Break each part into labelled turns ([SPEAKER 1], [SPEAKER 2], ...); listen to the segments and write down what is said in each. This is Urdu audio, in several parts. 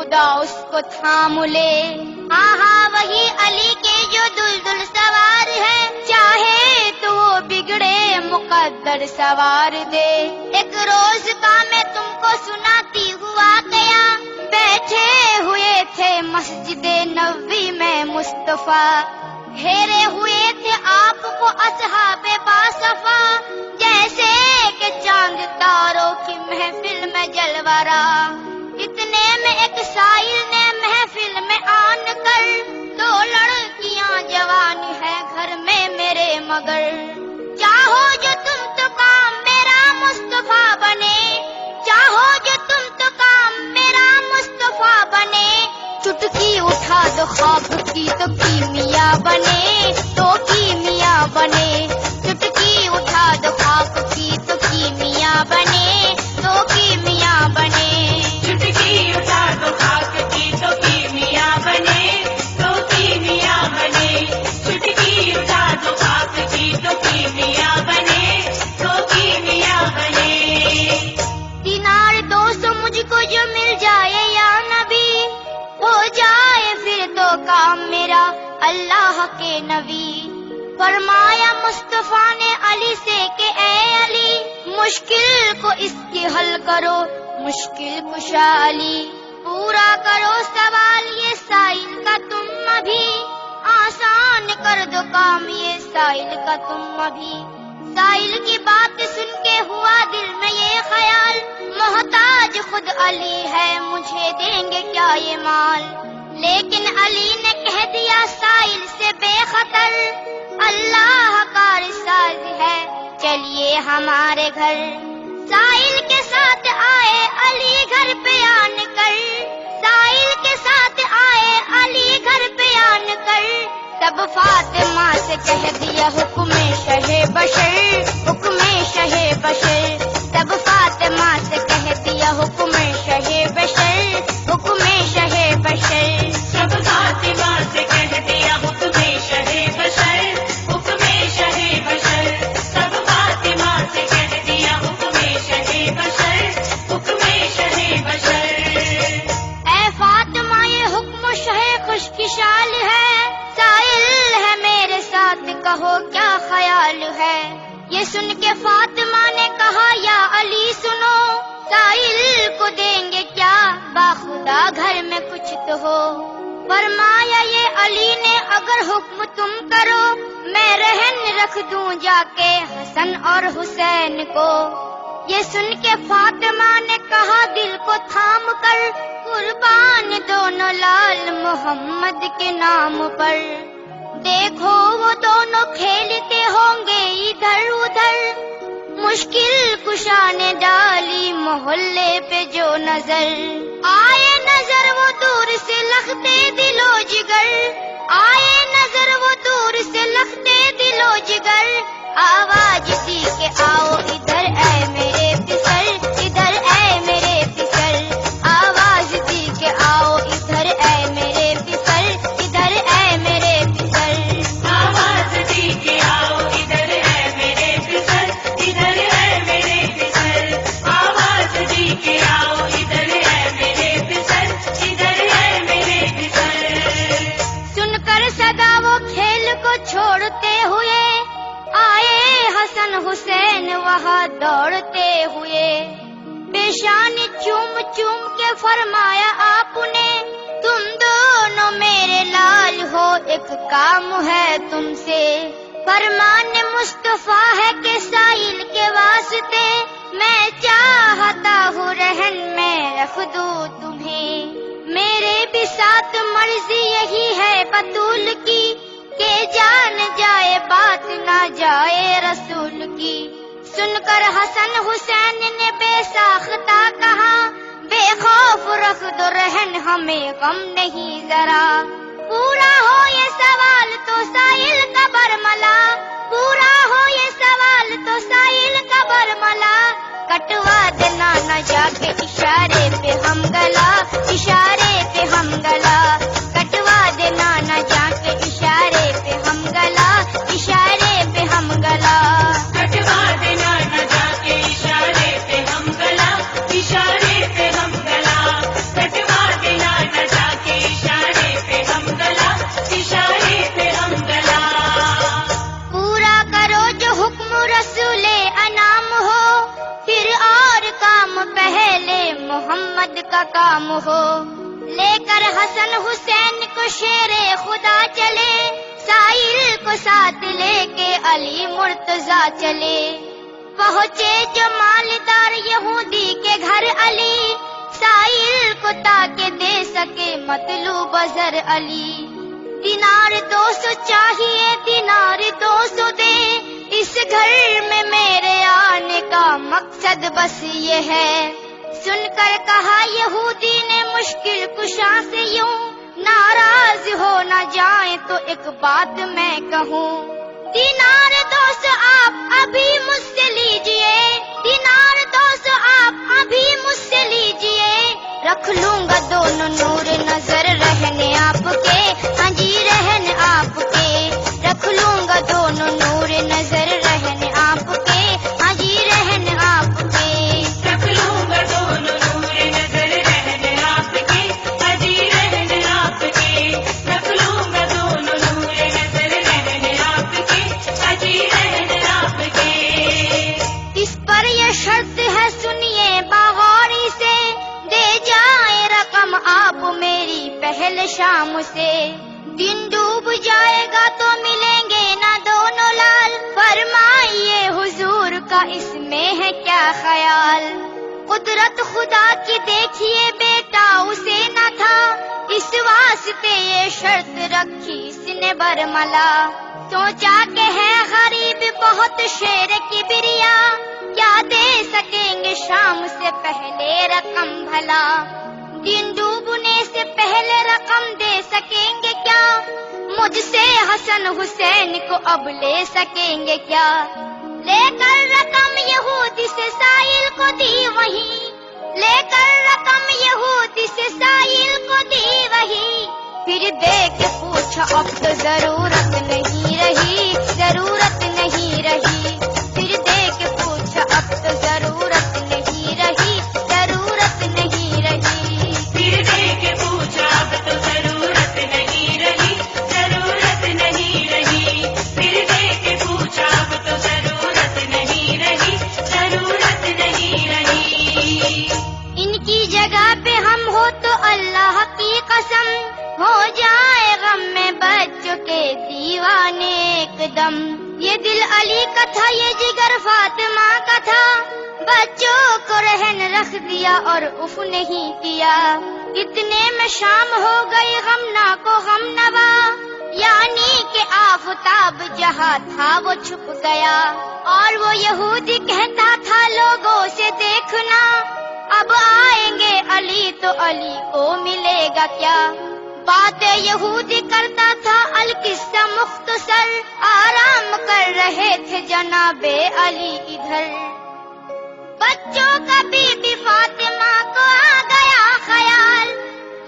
[SPEAKER 1] خدا اس کو تھام لے. ہاں وہی علی کے جو دلدل سوار ہے، چاہے تو وہ بگڑے مقدر سوار دے. ایک روز کا میں تم کو سناتی ہوا گیا، بیٹھے ہوئے تھے مسجد نبوی میں مصطفیٰ، گھیرے ہوئے تھے آپ کو اصحاب باصفا، جیسے کہ چاند تاروں کی محفل میں جلوارا. اتنے میں ایک سائل نے محفل میں آن کر، دو لڑکیاں جوان ہے گھر میں میرے مگر، چاہو جو تم تو کام میرا مصطفیٰ بنے، چاہو جو تم تو کام میرا مصطفیٰ بنے، چٹکی اٹھا دو خواب کی تو کیمیا بنے، تو کیمیا بنے. چٹکی اٹھا دو خواب کی تو کیمیا بنے، تو کیمیا بنے.
[SPEAKER 2] چٹکی اٹھا دو خاک کی تو کیمیا بنے، تو کیمیا بنے. چٹکی اٹھا دو خاک کی تو کیمیا بنے، تو کیمیا بنے.
[SPEAKER 1] دینار 200 مجھ کو جو مل جائے یا نبی، ہو جائے پھر تو کام میرا اللہ کے نبی. فرمایا مصطفیٰ نے علی سے کہ اے علی، مشکل کو اس کی حل کرو، مشکل کشا علی. پورا کرو سوال یہ سائل کا تم ابھی، آسان کر دو کام یہ سائل کا تم ابھی. سائل کی بات سن کے ہوا دل میں یہ خیال، محتاج خود علی ہے مجھے دیں گے کیا یہ مال. لیکن علی نے کہہ دیا سائل سے بے خطر، اللہ کا رسال ہے چلیے ہمارے گھر. سائل کے ساتھ آئے علی گھر پہ آن کر، سائل کے ساتھ آئے علی گھر پہ آن کر، تب فاطمہ سے کہہ دیا حکم شہ بشر، حکم شہ بشر. تب فاطمہ سے کہہ دیا حکم شہ بشر، حکم شہ بشر.
[SPEAKER 2] سب فاطمہ سے کہہ دیا حکم شہ بشر، حکم شہ بشر. سب فاطمہ سے کہہ دیا حکم شہ بشر، حکم شہ بشر.
[SPEAKER 1] اے فاطمہ یہ حکم شہ خوشخشال ہے، سائل ہے میرے ساتھ کہو کیا خیال ہے. یہ سن کے فاطمہ نے کہا یا علی سنو، سائل کو دیں گے کیا باخدا گھر میں کچھ تو ہو. فرمایا یہ علی نے اگر حکم تم کرو، میں رہن رکھ دوں جا کے حسن اور حسین کو. یہ سن کے فاطمہ نے کہا دل کو تھام کر، قربان دونوں لال محمد کے نام پر. دیکھو وہ دونوں کھیلتے ہوں گے ادھر ادھر، مشکل کشا نے ڈالی محلے پہ جو نظر. آئے نظر وہ دور سے لختے دل و جگر، آئے نظر وہ دور سے لختے دل و جگر. آواز دی کہ آؤ ادھر اے میرے پسر، ادھر اے میرے پسر. آواز دی کہ آؤ ادھر اے میرے پسر، ادھر اے میرے پسر.
[SPEAKER 2] آواز دی کہ آؤ ادھر اے میرے پسر، ادھر اے میرے پسر. آواز دی کہ آؤ ادھر اے میرے پسر، ادھر اے میرے پسر.
[SPEAKER 1] سن کر صدا وہ کھیل کو چھوڑتے ہوئے، آئے حسن حسین وہاں دوڑتے ہوئے. پیشان چوم چوم کے فرمایا آپ نے، تم دونوں میرے لال ہو ایک کام ہے تم سے. فرمان مصطفیٰ ہے کہ سائل کے واسطے، میں چاہتا ہوں رہن میں رکھ دوں تمہیں. میرے بھی ساتھ مرضی یہی ہے بطول کی، کہ جان جائے بات نہ جائے رسول کی. سن کر حسن حسین نے بے ساختہ کہا، بے خوف رکھ دو رہن ہمیں غم نہیں ذرا. پورا ہو یہ سوال تو سائل کا برملا، پورا ہو یہ سوال تو سائل کا برملا. کٹوا دینا نہ جا کے اشارے پہ ہم گلا، اشارے پہ ہم گلا. کٹوا دینا نہ جا کے اشارے پہ ہم گلا، اشارے پہ ہم گلا.
[SPEAKER 2] کٹوا دینا نہ جا کے اشارے پہ ہم گلا، اشارے پہ ہم گلا. کٹوا دینا
[SPEAKER 1] محمد کا کام ہو. لے کر حسن حسین کو شیر خدا چلے، سائل کو ساتھ لے کے علی مرتضیٰ چلے. پہنچے جو مالدار یہودی کے گھر علی، سائل کو تاکہ دے سکے مطلوب زر علی. دینار 200 چاہیے، دینار 200 دے، اس گھر میں میرے آنے کا مقصد بس یہ ہے. سن کر کہا یہودی نے مشکل کشا سے یوں، ناراض ہو نہ جائیں تو ایک بات میں کہوں. دینار 200 آپ ابھی مجھ سے لیجئے، دینار 200 آپ ابھی مجھ سے لیجئے، رکھ لوں گا دونوں نور نظر رہنے آپ کے، ہاں جی رہنے آپ کے، رکھ لوں گا دونوں نور نظر رہنے آپ کے، ہاں جی رہنے آپ کے.
[SPEAKER 2] رکھ لوں گا دونوں نور نظر رہنے آپ کے، حجی رہنے آپ کے. رکھ لوں گا دونوں نور نظر رہنے آپ کے، حجی رہنے آپ کے.
[SPEAKER 1] اس پر یہ شرط ہے سنیے باغوری سے، دے جائے رقم آپ میری پہل شام سے. دن ڈوب جائے گا تو ملیں گے نہ دونوں لال، فرمائیے حضور کا اس میں ہے کیا خیال. قدرت خدا کی دیکھیے بیٹا اسے نہ تھا، اس واسطے یہ شرط رکھی اس نے برملا. سوچا کہ ہے غریب بہت شیر کبریا، کیا دے سکیں گے شام سے پہلے رقم بھلا. دن ڈوبنے سے پہلے رقم دے سکیں گے کیا، مجھ سے حسن حسین کو اب لے سکیں گے کیا. لے کر رقم یہودی سے سائل کو دی وہیں، لے کر رقم یہودی سے سائل کو دی وہیں، پھر دے کے پوچھا اب تو ضرورت نہیں رہی، ضرورت نہیں رہی. پھر دے کے پوچھا اب تو ضرورت نہیں رہی، ضرورت نہیں رہی.
[SPEAKER 2] پھر دے کے پوچھا اب تو ضرورت نہیں رہی، ضرورت نہیں رہی. پھر دے کے پوچھا اب تو ضرورت نہیں رہی، ضرورت نہیں رہی.
[SPEAKER 1] ان کی جگہ پہ ہم ہو تو اللہ کی قسم، ہو جائے غم میں بچوں کے دیوانے ایک دم. یہ دل علی کا تھا، یہ جگر فاطمہ کا تھا، بچوں کو رہن رکھ دیا اور اف نہیں کیا. اتنے میں شام ہو گئی غمنا کو غم نوا، یعنی کہ آفتاب جہاں تھا وہ چھپ گیا. اور وہ یہودی کہتا تھا لوگوں سے دیکھنا، اب آئیں گے علی تو علی کو ملے گا کیا. باتیں یہودی کرتا تھا القصہ مختصر، آرام کر رہے تھے جناب علی ادھر. بچوں کا بی بی فاطمہ کو آ گیا خیال،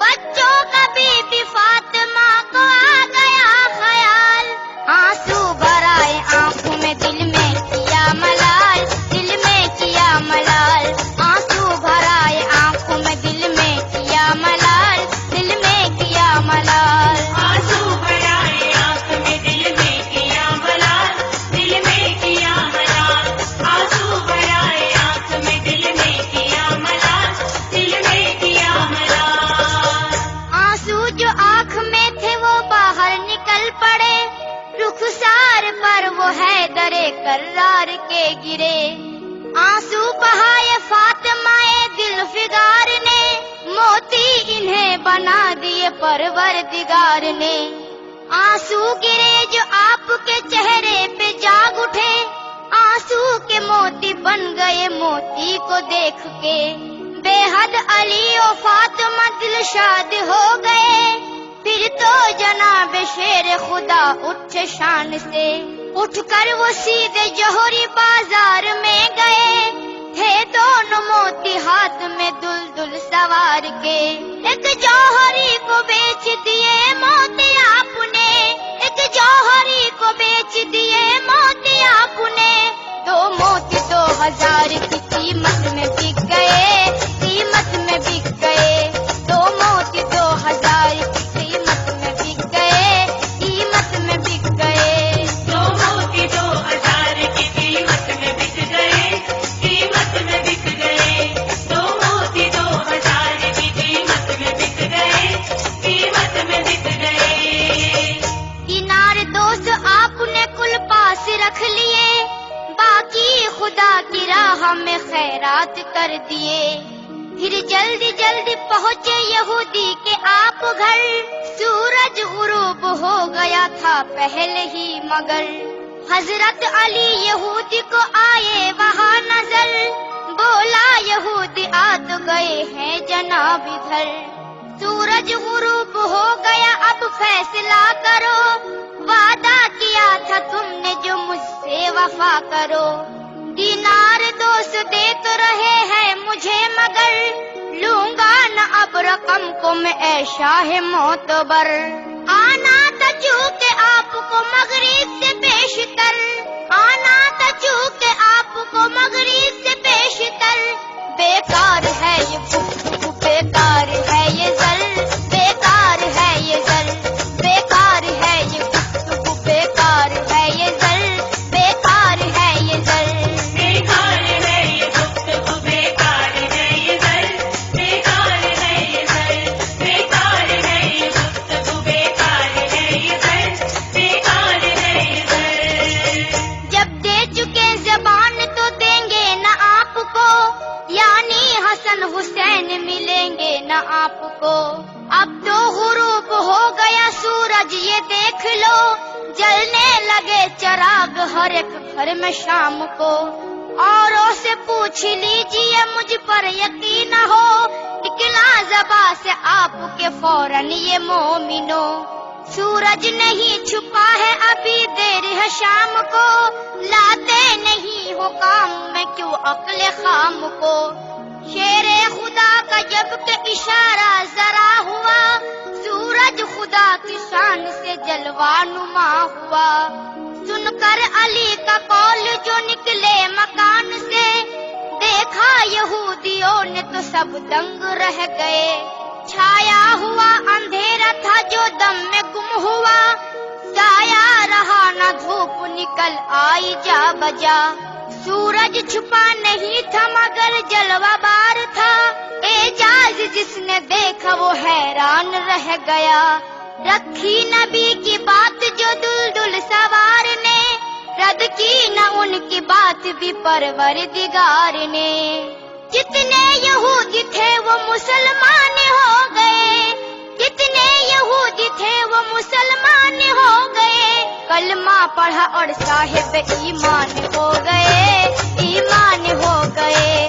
[SPEAKER 1] بچوں کا بی بی فاطمہ کو آ گیا خیال. آنسو بھرائے آنکھوں میں دل میں کیا ملال، دل میں کیا ملال. آنسو بھرائے آنکھوں میں دل میں کیا ملال، دل میں کیا ملال.
[SPEAKER 2] آنسو بھرائے آنکھ میں دل میں کیا ملال، دل میں کیا ملال. آنسو بھرائے آنکھ میں دل میں کیا ملال، دل میں کیا ملال.
[SPEAKER 1] آنسو جو آنکھ میں تھے وہ باہر نکل پڑے، رخسار پر وہ حیدر کرار کے گرے. آنسو بہائے فاطمہ دل فگار نے، موتی انہیں بنا دیے پروردگار نے. آنسو گرے جو آپ کے چہرے پہ جاگ اٹھے، آنسو کے موتی بن گئے موتی کو دیکھ کے. بے حد علی و فاطمہ دل شاد ہو گئے، پھر تو جناب شیر خدا اٹھے شان سے. اٹھ کر وہ سیدھے جوہری بازار میں گئے، تھے دونوں موتی ہاتھ میں دل دل سوار کے. ایک جوہری کو بیچ دیے موتی آپ نے، ایک جوہری کو بیچ دیے موتی آپ نے. 2 موتی 2000 کی قیمت میں بک گئے، قیمت میں بک گئے. 2 موتی 2000 کی قیمت میں بک گئے، قیمت میں بک گئے.
[SPEAKER 2] 2 موتی 2000 کی قیمت میں بک گئے، قیمت میں بک گئے. 2 موتی 2000
[SPEAKER 1] جلدی پہنچے یہودی کے آپ گھر، سورج غروب ہو گیا تھا پہلے ہی مگر، حضرت علی یہودی کو آئے وہاں نظر، بولا یہودی آ تو گئے ہیں جناب ادھر، سورج غروب ہو گیا اب فیصلہ کرو، وعدہ کیا تھا تم نے جو مجھ سے وفا کرو، دینار 200 دے تو رہے ہیں مجھے مگر، لوں گا نہ اب رقم کو میں اے شاہ معتبر، آنا تھا چونکہ آپ کو مغرب سے بیشتر، آنا تھا چونکہ آپ کو مغرب سے بیشتر، بیکار ہے یہ گفتگو بیکار ہے یہ زر، بیکار ہے یہ زر، بیکار ہے یہ گفتگو بیکار ہے یہ زر، بیکار ہے یہ زر،
[SPEAKER 2] بیکار ہے یہ گفتگو بیکار ہے یہ زر، بیکار ہے یہ زر، بیکار ہے یہ گفتگو بیکار ہے یہ زر، بیکار ہے یہ زر،
[SPEAKER 1] جب دے چکے زبان تو دیں گے نہ آپ کو، یعنی حسن حسین ملیں گے نہ آپ کو، اب تو غروب ہو گیا سورج یہ دیکھ لو، جلنے لگے چراغ ہر ایک گھر میں شام کو، اوروں سے پوچھ لیجئے مجھ پر یقین ہو، نکلا زباں سے آپ کے فوراً یہ مومنو، سورج نہیں چھپا ہے ابھی دیر ہے شام کو، لاتے نہیں ہو کام میں کیوں عقل خام کو، شیر خدا کا جب کہ اشارہ ذرا ہوا، سورج خدا کی شان سے جلوہ نما ہوا، سن کر علی کا قول جو نکلے مکان سے، دیکھا یہودیوں نے تو سب دنگ رہ گئے، چھایا ہوا اندھیرا تھا جو دم میں گم ہوا، سایہ رہا نہ دھوپ نکل آئی جا بجا، سورج چھپا نہیں تھا مگر جلوہ بار تھا، اعجاز جس نے دیکھا وہ حیران رہ گیا، رکھی نبی کی بات جو دلدل سوار نے، رد کی نہ ان کی بات بھی پروردگار نے، جتنے یہودی تھے وہ مسلمان ہو گئے، جتنے یہودی تھے وہ مسلمان ہو گئے، کلمہ پڑھا اور صاحب ایمان ہو گئے، ایمان ہو گئے،